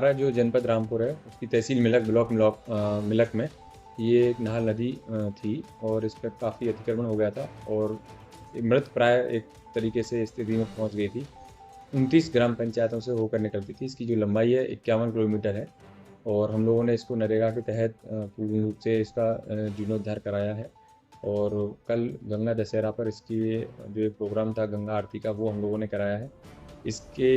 हमारा जो जनपद रामपुर है उसकी तहसील मिलक ब्लॉक मिलक में ये एक नाहल नदी थी और इस पर काफ़ी अतिक्रमण हो गया था और मृत प्राय एक तरीके से स्थिति में पहुंच गई थी। 29 ग्राम पंचायतों से होकर निकलती थी। इसकी जो लंबाई है 51 किलोमीटर है और हम लोगों ने इसको नरेगा के तहत पूर्ण रूप से इसका जीर्णोद्धार कराया है। और कल गंगा दशहरा पर इसकी जो एक प्रोग्राम था गंगा आरती का, वो हम लोगों ने कराया है। इसके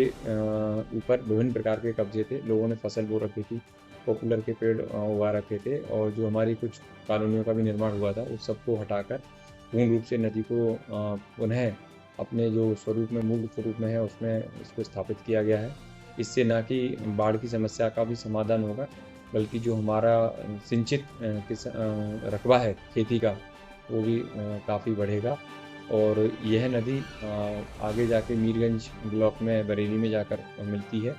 ऊपर विभिन्न प्रकार के कब्जे थे, लोगों ने फसल बो रखी थी, पॉपुलर के पेड़ उगा रखे थे और जो हमारी कुछ कॉलोनियों का भी निर्माण हुआ था उस सबको हटाकर पूर्ण रूप से नदी को पुनः अपने जो स्वरूप में, मूल स्वरूप में है उसमें इसको स्थापित किया गया है। इससे न कि बाढ़ की समस्या का भी समाधान होगा, बल्कि जो हमारा सिंचित रकबा है खेती का वो भी काफ़ी बढ़ेगा। और यह नदी आगे जाके मीरगंज ब्लॉक में बरेली में जाकर मिलती है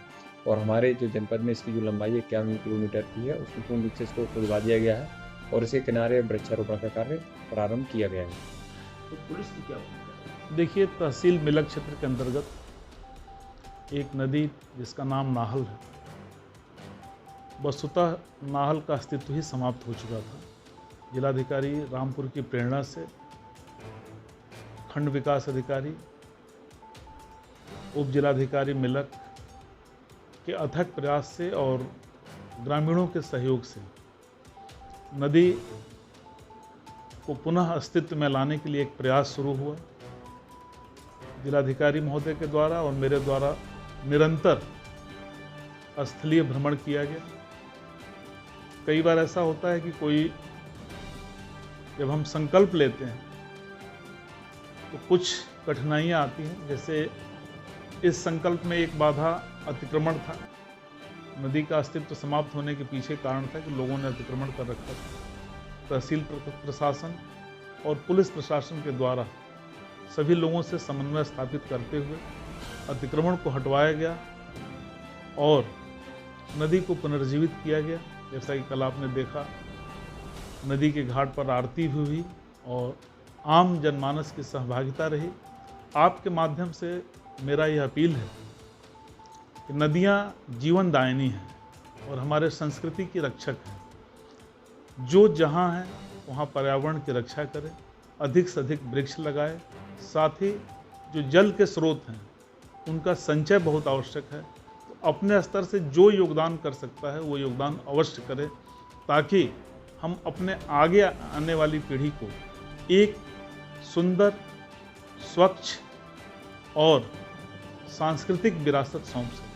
और हमारे जो जनपद में इसकी जो लंबाई है 51 किलोमीटर की है, उसको पूर्ण रूप से इसको खुलवा दिया गया है और इसके किनारे वृक्षारोपण का कार्य प्रारंभ किया गया है। तो पुलिस की क्या भूमिका है? देखिए, तहसील मिलक क्षेत्र के अंतर्गत एक नदी जिसका नाम नाहल है, वस्तुतः नाहल का अस्तित्व ही समाप्त हो चुका था। जिलाधिकारी रामपुर की प्रेरणा से खंड विकास अधिकारी, उप जिलाधिकारी मिलक के अथक प्रयास से और ग्रामीणों के सहयोग से नदी को पुनः अस्तित्व में लाने के लिए एक प्रयास शुरू हुआ। जिलाधिकारी महोदय के द्वारा और मेरे द्वारा निरंतर स्थलीय भ्रमण किया गया। कई बार ऐसा होता है कि कोई, जब हम संकल्प लेते हैं तो कुछ कठिनाइयाँ आती हैं। जैसे इस संकल्प में एक बाधा अतिक्रमण था। नदी का अस्तित्व समाप्त होने के पीछे कारण था कि लोगों ने अतिक्रमण कर रखा था। तहसील प्रशासन और पुलिस प्रशासन के द्वारा सभी लोगों से समन्वय स्थापित करते हुए अतिक्रमण को हटवाया गया और नदी को पुनर्जीवित किया गया। जैसा कि कल आपने देखा, नदी के घाट पर आरती भी हुई और आम जनमानस की सहभागिता रही। आपके माध्यम से मेरा यह अपील है कि नदियाँ जीवनदायिनी हैं और हमारे संस्कृति की रक्षक हैं। जो जहाँ है वहाँ पर्यावरण की रक्षा करें, अधिक से अधिक वृक्ष लगाए, साथ ही जो जल के स्रोत हैं उनका संचय बहुत आवश्यक है। तो अपने स्तर से जो योगदान कर सकता है वो योगदान अवश्य करें, ताकि हम अपने आगे आने वाली पीढ़ी को एक सुंदर, स्वच्छ और सांस्कृतिक विरासत सौंप सकें।